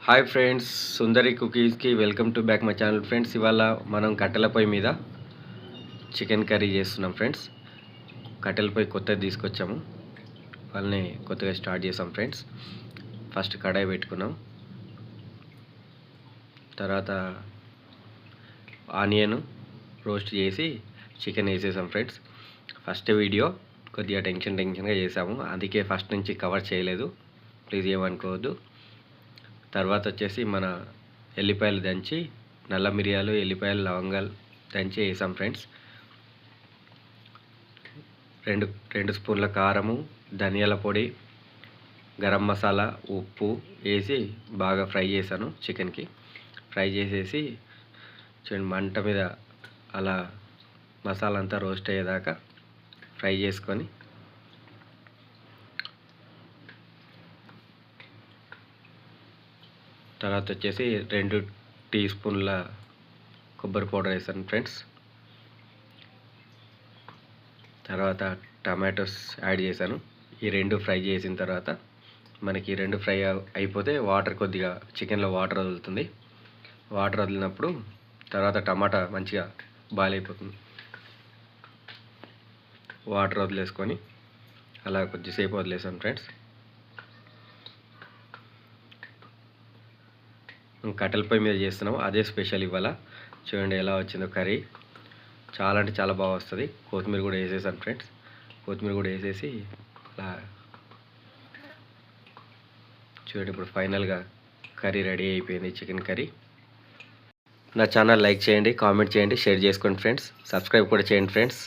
Hi friends, Sundari కుకీస్కి welcome to back my channel. Friends, ఇవాళ మనం కట్టెల పొయ్యి మీద చికెన్ కర్రీ చేస్తున్నాం. ఫ్రెండ్స్, కట్టెల పొయ్యి కొత్తది తీసుకొచ్చాము, వాళ్ళని కొత్తగా స్టార్ట్ చేసాం. ఫ్రెండ్స్, ఫస్ట్ కడాయి పెట్టుకున్నాం, తర్వాత ఆనియన్ రోస్ట్ చేసి చికెన్ వేసేసాం. ఫ్రెండ్స్, ఫస్ట్ వీడియో కొద్దిగా టెన్షన్గా చేసాము, అందుకే ఫస్ట్ నుంచి కవర్ చేయలేదు, ప్లీజ్ ఏమనుకోవద్దు. తర్వాత వచ్చేసి మన ఎల్లిపాయలు దంచి, నల్ల మిరియాలు, ఎల్లిపాయలు, లవంగాలు దంచి వేసాం. ఫ్రెండ్స్, రెండు స్పూన్ల కారము, ధనియాల పొడి, గరం మసాలా, ఉప్పు వేసి బాగా ఫ్రై చేశాను. చికెన్కి ఫ్రై చేసేసి చూడండి, మంట మీద అలా మసాలా అంతా రోస్ట్ అయ్యేదాకా ఫ్రై చేసుకొని తర్వాత వచ్చేసి 2 టీ స్పూన్ల కొబ్బరి పౌడర్ వేసాను. ఫ్రెండ్స్, తర్వాత టమాటోస్ యాడ్ చేశాను. ఈ రెండు ఫ్రై చేసిన తర్వాత మనకి రెండు ఫ్రై అయిపోతే వాటర్ కొద్దిగా చికెన్లో వాటర్ వదులుతుంది. వాటర్ వదిలినప్పుడు తర్వాత టమాటా మంచిగా బాయిల్ అయిపోతుంది. వాటర్ వదిలేసుకొని అలా కొద్దిసేపు వదిలేసాను. ఫ్రెండ్స్, కట్టెల పొయ్యి మీద చేస్తున్నాము, అదే స్పెషల్ ఇవాళ. చూడండి ఎలా వచ్చిందో కర్రీ, చాలా అంటే చాలా బాగా వస్తుంది. కొత్తిమీర కూడా వేసేసాను. ఫ్రెండ్స్, కొత్తిమీర కూడా వేసేసి అలా చూడండి, ఇప్పుడు ఫైనల్గా కర్రీ రెడీ అయిపోయింది, చికెన్ కర్రీ. నా ఛానల్ లైక్ చేయండి, కామెంట్ చేయండి, షేర్ చేసుకోండి. ఫ్రెండ్స్, సబ్స్క్రైబ్ కూడా చేయండి. ఫ్రెండ్స్.